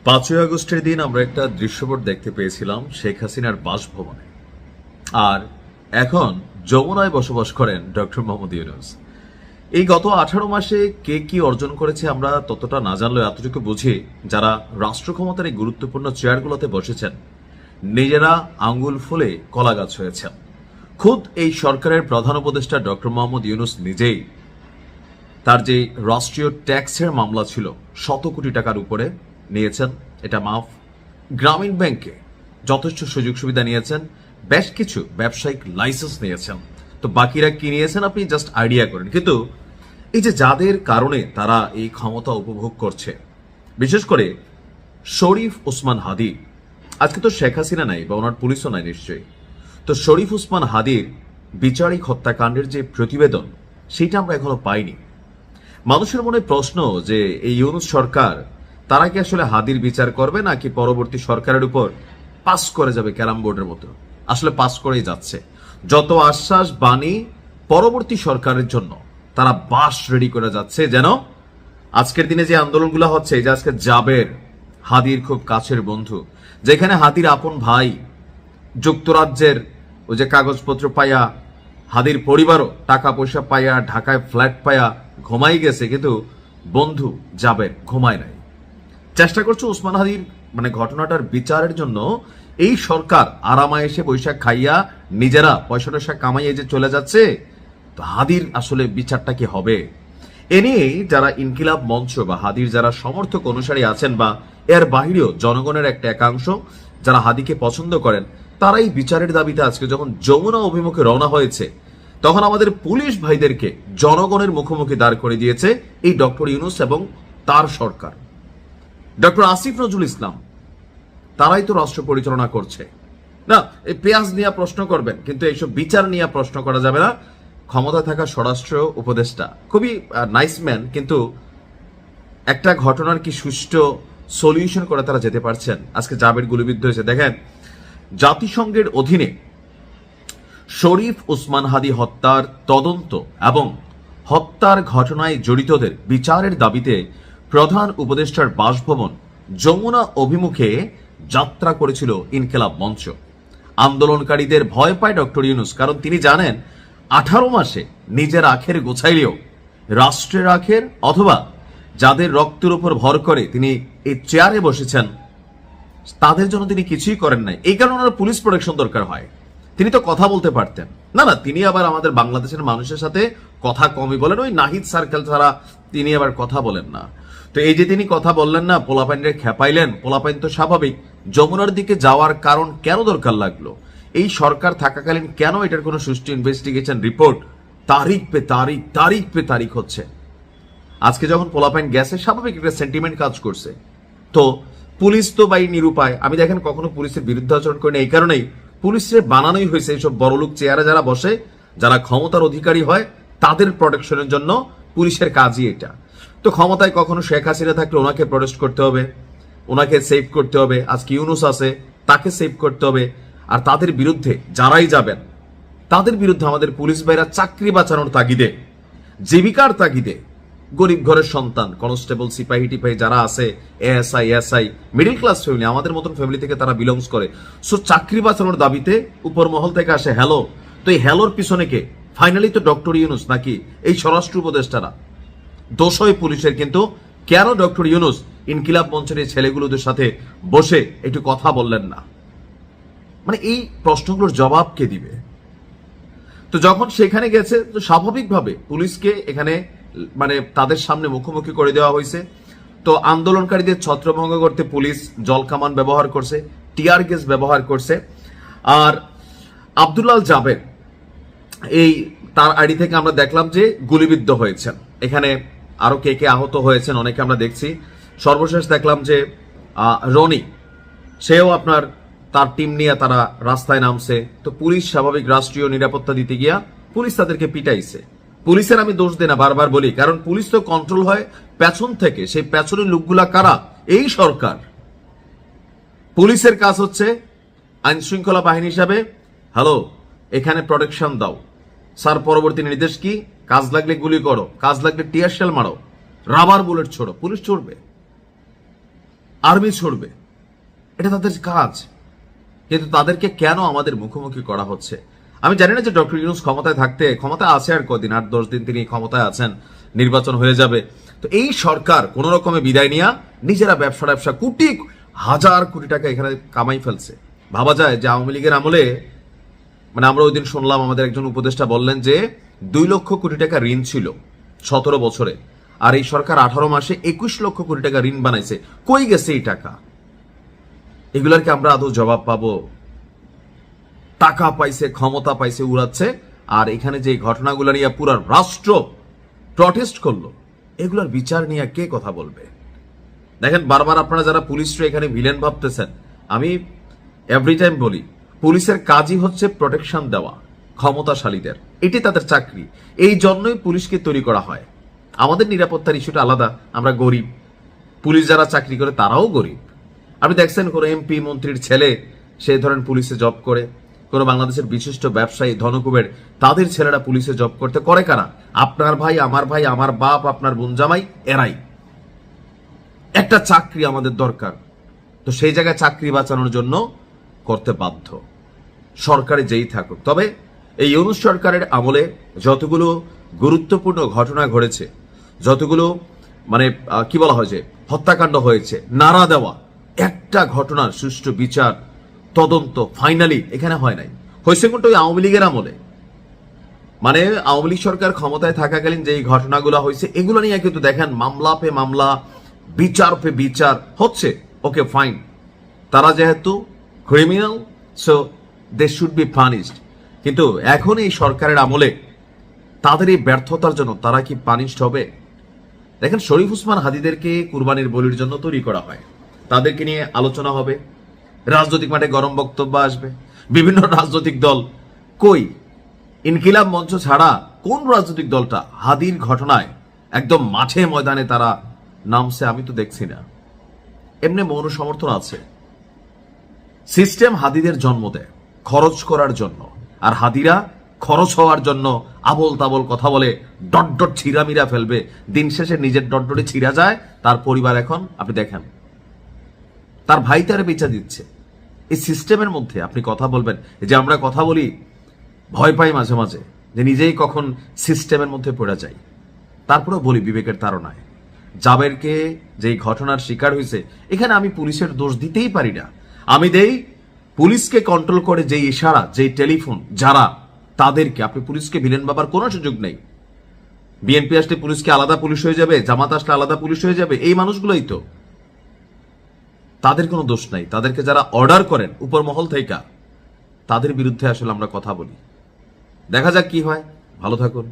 5ই আগস্টের দিন আমরা একটা দৃশ্যপট দেখতে পেয়েছিলাম শেখ হাসিনার বাসভবনে। আর এখন যমুনায় বসবাস করেন ডক্টর মোহাম্মদ ইউনূস। এই গত 18 মাসে কে কি অর্জন করেছে আমরা ততটা না জানলেও এতটুকু বুঝি, যারা রাষ্ট্র ক্ষমতার এই গুরুত্বপূর্ণ চেয়ারগুলোতে বসেছেন নিজেরা আঙ্গুল ফুলে কলা গাছ হয়েছেন। খুদ এই সরকারের প্রধান উপদেষ্টা ডক্টর মোহাম্মদ ইউনূস নিজেই তার যে রাষ্ট্রীয় ট্যাক্সের মামলা ছিল 100 কোটি টাকার উপরে নিয়েছেন, এটা মাফ। গ্রামীণ ব্যাংকে যথেষ্ট সুযোগ সুবিধা নিয়েছেন, বেশ কিছু ব্যবসায়িক লাইসেন্স নিয়েছেন। তো বাকিরা কি নিয়েছেন আপনি জাস্ট আইডিয়া করেন। কিন্তু এই যে যাদের কারণে তারা এই ক্ষমতা উপভোগ করছে, বিশেষ করে শরীফ ওসমান হাদি, আজকে তো শেখ হাসিনা নাই বা ওনার পুলিশও নাই নিশ্চয়ই, তো শরীফ ওসমান হাদির বিচারিক হত্যাকাণ্ডের যে প্রতিবেদন সেটা আমরা এখনো পাইনি। মানুষের মনে প্রশ্ন যে এই ইউনূস সরকার তারা কি আসলে হাদির বিচার করবে নাকি পরবর্তী সরকারের উপর পাস করে যাবে ক্যারাম বোর্ডের মতো? আসলে পাস করেই যাচ্ছে। যত আশ্বাস বাণী পরবর্তী সরকারের জন্য তারা বাস রেডি করে যাচ্ছে, যেন আজকের দিনে যে আন্দোলনগুলো হচ্ছে, যে আজকে জাবের হাদির খুব কাছের বন্ধু, যেখানে হাদির আপন ভাই যুক্তরাজ্যের ওই যে কাগজপত্র পাইয়া হাদির পরিবারও টাকা পয়সা পাইয়া ঢাকায় ফ্ল্যাট পাইয়া ঘুমাই গেছে, কিন্তু বন্ধু জাবের ঘুমায় নাই। চেষ্টা করছে ওসমান হাদির ঘটনাটার বিচারের জন্য। এই সরকার আরামায় এসে বৈশাখ খাইয়া নিজেরা পয়সা টয়সা কামাইয়ে যে চলে যাচ্ছে, তো হাদির আসলে বিচারটা কি হবে? এ নিয়েই যারা ইনকিলাব মঞ্চ বা হাদির যারা সমর্থক অনুসারী আছেন বা এর বাহিরেও জনগণের একটা একাংশ যারা হাদিকে পছন্দ করেন, তারা এই বিচারের দাবিতে আজকে যখন যমুনা অভিমুখে রওনা হয়েছে, তখন আমাদের পুলিশ ভাইদেরকে জনগণের মুখোমুখি দাঁড় করে দিয়েছে এই ডক্টর ইউনূস এবং তার সরকার। ডক্টর আসিফ নজরুল ইসলাম, তারাই তো রাষ্ট্র পরিচালনা করছে না। এই পেঁয়াজ নিয়ে প্রশ্ন করবেন, কিন্তু এইসব বিচার নিয়ে প্রশ্ন করা যাবে না। ক্ষমতা থাকা স্বরাষ্ট্র উপদেষ্টা খুবই নাইস ম্যান, কিন্তু একটা ঘটনার কি সুষ্ঠু সলিউশন করে তারা যেতে পারছেন? আজকে জাবের গুলিবিদ্ধ হয়েছে। দেখেন, জাতিসংঘের অধীনে শরীফ ওসমান হাদি হত্যার তদন্ত এবং হত্যার ঘটনায় জড়িতদের বিচারের দাবিতে প্রধান উপদেষ্টার বাসভবন যমুনা অভিমুখে যাত্রা করেছিল ইনকিলাব মঞ্চ। আন্দোলনকারীদের ভয় পায় ডক্টর ইউনূস, কারণ তিনি জানেন 18 মাসে নিজের আখের গোছাইলেও রাষ্ট্রের আখের অথবা যাদের রক্তের উপর ভর করে তিনি এই চেয়ারে বসেছেন, তাদের জন্য তিনি কিছুই করেন নাই। এই কারণে ওনার পুলিশ প্রোটেকশন দরকার হয়। তিনি তো কথা বলতে পারতেন না। তিনি আবার আমাদের বাংলাদেশের মানুষের সাথে কথা কমই বলেন, ওই নাহিদ সার্কেল ছাড়া তিনি আবার কথা বলেন না। তো এই যে তিনি কথা বললেন না, পোলাপাইনের খেপাইলেন, পোলাপাইন তো স্বাভাবিক যমুনার দিকে যাওয়ার কারণ কেন দরকার লাগলো? এই সরকার থাকাকালীন কেন এটার কোনো সুষ্ঠু ইনভেস্টিগেশন রিপোর্ট তারিখ পে তারিখ হচ্ছে? আজকে যখন পোলাপাইন গেছে, স্বাভাবিক একটা সেন্টিমেন্ট কাজ করছে। তো পুলিশ তো বাই নিরুপায়। আমি দেখেন কখনো পুলিশের বিরুদ্ধে আচরণ করি না, এই কারণেই পুলিশের বানানোই হয়েছে এইসব বড়লোক চেয়ারে যারা বসে, যারা ক্ষমতার অধিকারী হয়, তাদের প্রোটেকশনের জন্য পুলিশের কাজই এটা। তো ক্ষমতায় কখনো শেখ হাসিনা থাকলে ওনাকে প্রোটেক্ট করতে হবে, ওনাকে সেভ করতে হবে। আজকে ইউনূস আছে, তাকে সেভ করতে হবে। আর তাদের বিরুদ্ধে যারাই যাবেন, তাদের বিরুদ্ধে আমাদের পুলিশ ভাইরা চাকরি বাঁচানোর তাগিদে, জীবিকার তাগিদে, গরিব ঘরের সন্তান কনস্টেবল সিপাহী টিপাহী যারা আছে, এএসআই মিডল ক্লাস ফ্যামিলি, আমাদের মতন ফ্যামিলি থেকে তারা বিলংস করে, সো চাকরি বাঁচানোর দাবিতে উপর মহল থেকে আসে হ্যালো। তো এই হ্যালোর পিছনে কে? ফাইনালি তো ডক্টর ইউনূস নাকি এই স্বরাষ্ট্র উপদেষ্টারা? দোষ হয় পুলিশের। কিন্তু কেন ডক্টর ইউনূস ইনকিলাব মঞ্চের এই ছেলেগুলোদের সাথে বসে একটু কথা বললেন না? এই প্রশ্নগুলোর জবাব কে দিবে? তো যখন সেখানে গেছে, তো স্বাভাবিকভাবে পুলিশকে এখানে তাদের সামনে মুখোমুখি করে দেওয়া হয়েছে। তো আন্দোলনকারীদের ছত্রভঙ্গ করতে পুলিশ জলকামান ব্যবহার করছে, টিয়ার গ্যাস ব্যবহার করছে। আর আব্দুল্লাল জাবের, এই তার আইডি থেকে আমরা দেখলাম যে গুলিবিদ্ধ হয়েছেন। এখানে আরো কে কে আহত হয়েছেন অনেকে আমরা দেখছি। সর্বশেষ দেখলাম যে রনি, সেও তার টিম নিয়ে তারা রাস্তায় নামছে। তো পুলিশ স্বাভাবিক রাষ্ট্রীয় নিরাপত্তা দিতে গিয়া পুলিশ তাদেরকে পিটাইছে। পুলিশের আমি দোষ দিই না, বারবার বলি, কারণ পুলিশ তো কন্ট্রোল হয় পেছন থেকে। সেই পেছনের লোকগুলা কারা? এই সরকার। পুলিশের কাজ হচ্ছে আইন শৃঙ্খলা বাহিনী হিসাবে হ্যালো, এখানে প্রোটেকশন দাও, স্যার পরবর্তী নির্দেশ কি? কাজ লাগলে গুলি করো, কাজ লাগলে টিয়ার শেল মারো, রাবার বুলেট ছোড়ো, পুলিশ ছড়বে। আর্মি ছড়বে, এটা তাদের কাজ। কিন্তু তাদেরকে কেন আমাদের মুখোমুখি করা হচ্ছে? আমি জানি না যে ডক্টর ইউনূস ক্ষমতায় আছে আর কদিন, 8-10 দিন তিনি ক্ষমতায় আছেন, নির্বাচন হয়ে যাবে। তো এই সরকার কোন রকমে বিদায় নিয়ে নিজেরা ব্যবসা হাজার কোটি টাকা এখানে কামাই ফেলছে। ভাবা যায় যে আওয়ামী লীগের আমলে, মানে আমরা ওই দিন শুনলাম আমাদের একজন উপদেষ্টা বললেন যে 2 লক্ষ কোটি টাকা ঋণ ছিল 17 বছরে, আর এই সরকার 18 মাসে 21 লক্ষ কোটি টাকা ঋণ বানাইছে। কই গেছে এই টাকা? এগুলার কি আমরা আদৌ জবাব পাবো? টাকা পাইছে, ক্ষমতা পাইছে, উড়াচ্ছে। আর এখানে যে ঘটনাগুলো নিয়ে পুরো রাষ্ট্র প্রটেস্ট করলো, এগুলোর বিচার নিয়ে কে কথা বলবে? দেখেন, বারবার আপনারা যারা পুলিশরা এখানে ভিলেন ভাবতেছেন, আমি এভরি টাইম বলি, পুলিশের কাজই হচ্ছে প্রোটেকশন দেওয়া ক্ষমতাশালীদের, এটি তাদের চাকরি। এই জন্যই পুলিশকে তৈরি করা হয়। আমাদের নিরাপত্তার ইস্যুটা আলাদা, আমরা গরিব। পুলিশ যারা চাকরি করে তারাও গরিব। আপনি দেখছেন কোন এমপি মন্ত্রীর ছেলে সে ধরেন পুলিশে জব করে, কোন বাংলাদেশের বিশিষ্ট ব্যবসায়ী ধনকুবের তাদের ছেলেরা পুলিশে জব করতে করে কারা? আপনার ভাই, আমার বাপ, আপনার বোন জামাই, এরাই। একটা চাকরি আমাদের দরকার, তো সেই জায়গায় চাকরি বাঁচানোর জন্য করতে বাধ্য, সরকারে যেই থাকুক। তবে এই ইউনূস সরকারের আমলে যতগুলো গুরুত্বপূর্ণ ঘটনা ঘটেছে, যতগুলো মানে কি বলা হয় যে হত্যাকাণ্ড হয়েছে, নাড়া দেওয়া, একটা ঘটনার সুষ্ঠু বিচার তদন্ত ফাইনালি এখানে হয় নাই। হয়েছে কোনটা ওই আওয়ামী লীগের আমলে। মানে আওয়ামী লীগ সরকার ক্ষমতায় থাকাকালীন যে ঘটনাগুলো হয়েছে, এগুলো নিয়ে কিন্তু দেখেন মামলা পে মামলা, বিচার পে বিচার হচ্ছে। ওকে ফাইন, তারা যেহেতু criminal, so they should be punished. কিন্তু এখন এই সরকারের আমলে তাদের এই ব্যর্থতার জন্য তারা কি পানিশড হবে? দেখেন, শরীফ ওসমান হাদিদেরকে কুরবানির বলির জন্য তৈরি করা হয়, তাদেরকে নিয়ে আলোচনা হবে, রাজনৈতিক মাঠে গরম বক্তব্য আসবে, বিভিন্ন রাজনৈতিক দল। কই ইনকিলাব মঞ্চ ছাড়া কোন রাজনৈতিক দলটা হাদির ঘটনায় একদম মাঠে ময়দানে তারা নামছে? আমি তো দেখছি না। এমনি মৌন সমর্থন আছে। সিস্টেম হাদিদের জন্ম দেয় খরচ করার জন্য, আর হাদিরা খরচ হওয়ার জন্য আবল তাবল কথা বলে ডট ছিঁড়ামিরা ফেলবে। দিন শেষে নিজের ডটে ছিঁড়া যায়, তার পরিবার এখন আপনি দেখেন তার ভাই তারে বেচা দিচ্ছে। এই সিস্টেমের মধ্যে আপনি কথা বলবেন, যে আমরা কথা বলি ভয় পাই মাঝে মাঝে যে নিজেই কখন সিস্টেমের মধ্যে পড়ে যাই। তারপরেও বলি বিবেকের তাড়নায়, জাবেরকে যেই ঘটনার শিকার হয়েছে, এখানে আমি পুলিশের দোষ দিতেই পারি না। আমি দেই পুলিশকে কন্ট্রোল করে যেই ইশারা, যেই টেলিফোন, যারা তাদেরকে। আপনি পুলিশকে ভিলেন ভাবার কোনো সুযোগ নেই। বিএনপি আসলে পুলিশকে আলাদা পুলিশ হয়ে যাবে, জামাত আসলে আলাদা পুলিশ হয়ে যাবে, এই মানুষগুলোই তো। তাদের কোনো দোষ নাই। তাদেরকে যারা অর্ডার করেন উপর মহল থেকে, তাদের বিরুদ্ধে আসলে আমরা কথা বলি। দেখা যাক কি হয়। ভালো থাকুন।